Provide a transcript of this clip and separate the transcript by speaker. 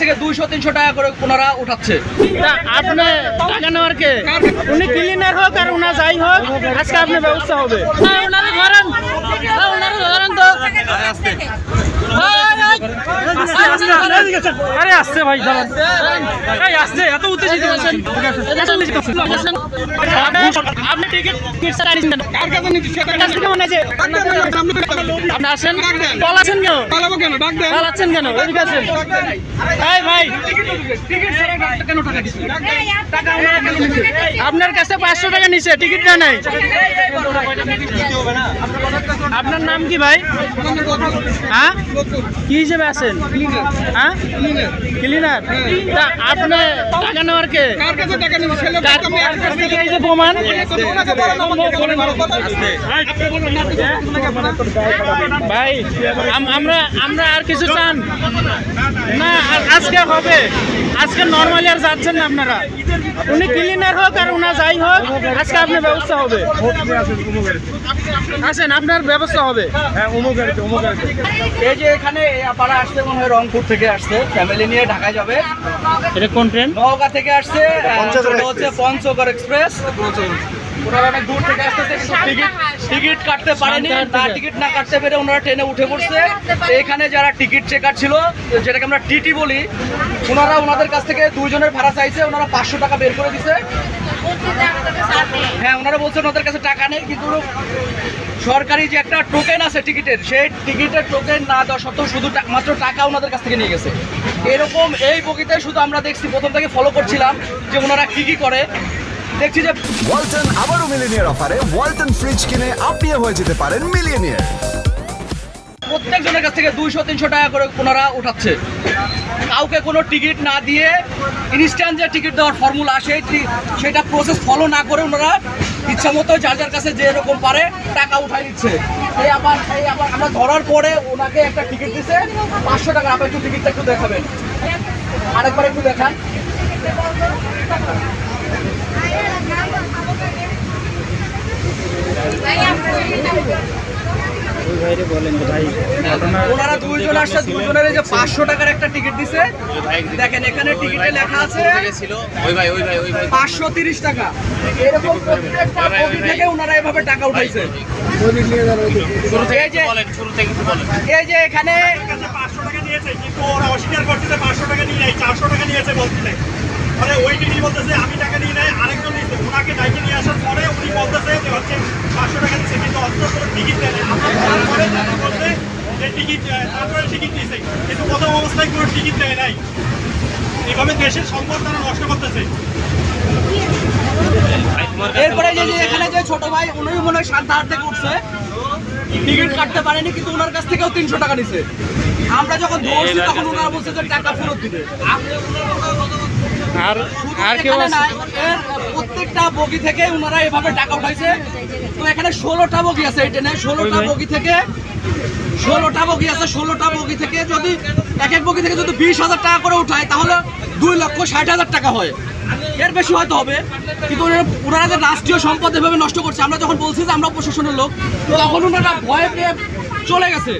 Speaker 1: থেকে 200-300 টাকা করে ওনারা উঠাচ্ছে।
Speaker 2: আপনি টাকা নেওয়ার কে? উনি ক্লিনার হোক আর ওনা যাই হোক, আজকে আপনার ব্যবস্থা হবে। ওনারা ধরেন তো। আরে আসছে ভাই, আসছে, এত উত্তেজিত আছেন। আপনি টিকিট আপনি আসেন, পালাচ্ছেন কেন? এদিকে আসেন ভাই। আপনার কাছে 500 টাকা নিছে, টিকিটটা নাই। আপনার নাম কি ভাই? হ্যাঁ, কি হিসেবে আছেন? হ্যাঁ, ক্লিনার। আপনি টাকা নেওয়ার কে? এই যে প্রমাণ। ভাই আমরা আর কিছু চান না, আজকে হবে, আজকে নর্মালি আর যাচ্ছেন না আপনারা। উনি ক্লিনার হোক আর ওনা যাই হোক, আজকে আপনার ব্যবস্থা হবে। আসেন, আপনার ব্যবস্থা হবে।
Speaker 1: এই যে এখানে আপনারা আসছে মনে হয় রংপুর থেকে আসছে, ফ্যামিলি নিয়ে ঢাকায় যাবে।
Speaker 2: এটা কোন ট্রেন?
Speaker 1: নওগাঁ থেকে আসছে, হচ্ছে পঞ্চগড় এক্সপ্রেস। ওনারা অনেক দূর থেকে আসতেছে, টিকিট কাটতে পারেনি। টিকিট না কাটতে পেরে ওনারা ট্রেনে উঠে পড়ছে। এখানে যারা টিকিট চেকার ছিল, যেটাকে আমরা টিটি বলি, ওনারা ওনাদের কাছ থেকে 2 জনের ভাড়া চাইছে। ওনারা 500 টাকা বের করে দিছে। হ্যাঁ, ওনারা বলছেন ওনাদের কাছে টাকা নেই, কিন্তু সরকারি যে একটা টোকেন আছে টিকিটের, সেই টিকিটের টোকেন না দেওয়া সত্ত্বেও শুধু মাত্র টাকা ওনাদের কাছ থেকে নিয়ে গেছে। এরকম এই বগিতে শুধু আমরা দেখছি, প্রথম থেকে ফলো করছিলাম যে ওনারা কি করে। দেখছি যে
Speaker 3: ওয়ালটন আবারও মিলিয়নিয়ার অফারে ওয়ালটন ফ্রিজ কিনে আপনিও হয়ে যেতে পারেন মিলিয়নিয়ার।
Speaker 1: প্রত্যেকজনের কাছ থেকে 200-300 টাকা করে ওনারা উঠাচ্ছে। কাউকে কোনো টিকিট না দিয়ে ইনস্ট্যান্ট যে টিকিট দেওয়ার ফর্মুলা, সেটা প্রসেস ফলো না করে ওনারা ইচ্ছা মতো যার কাছে যে এরকম পারে টাকা উঠাই দিচ্ছে। এই আবার আমরা ধরার পরে ওনাকে একটা টিকিট দিচ্ছে 500 টাকা। আপনি একটু টিকিটটা একটু দেখাবেন, আরেকবার একটু দেখান। ওনারা 2 জন আসছে, 2 জনের যে 500 টাকার একটা টিকিট দিছে। দেখেন এখানে টিকিটে লেখা আছে 530 টাকা। এরকম প্রত্যেকটা বগি থেকে ওনারা এভাবে টাকা উঠাইছে। এই যে এখানে
Speaker 4: 500 টাকা নিয়েছে, কিন্তু ওরা অস্বীকার করতেছে 500 টাকা নিয়ে নাই, 400 টাকা নিয়েছে বলতেছে। মানে ওই টিটি বলতেছে আমি টাকা নিয়ে নাই, আরেকজন নিয়েছে। ওনাকে ডাইকে নিয়ে আসার পরে উনি বলতেছে যে হচ্ছে 500 টাকা দিচ্ছে, কিন্তু অন্তত কোনো টিকিট দেয় না। তারপরে তারা বলছে যে টিকিট, তারপরে টিকিট দিয়েছে, কিন্তু প্রথম অবস্থায় কোনো টিকিট দেয় নাই। এইভাবে দেশের সম্পদ তারা নষ্ট করতেছে।
Speaker 1: এরপরে যে এখানে যে ছোট ভাই, উনি মনে হয় 7 থেকে উঠছে, টিকিট কাটতে পারেনি, কিন্তু ওনার কাছ থেকেও 300 টাকা নিছে। আমরা যখন ধরছি তখন ওনারা বলছে যে টাকা ফেরত দিবে।
Speaker 2: আর কেউ
Speaker 1: প্রত্যেকটা বগি থেকে ওনারা এভাবে টাকা উঠাইছে। তো এখানে 16টা বগি আছে এই ট্রেনে। 16টা বগি থেকে 16টা বগি থেকে যদি এক বগি থেকে যদি 20,000 টাকা করে উঠায়, তাহলে 2,60,000 টাকা হয়। এর বেশি হয়তো হবে, কিন্তু ওনারা যে রাষ্ট্রীয় সম্পদ এভাবে নষ্ট করছে, আমরা যখন বলছি যে আমরা প্রশাসনের লোক, তখন ওনারা ভয় পেয়ে চলে গেছে।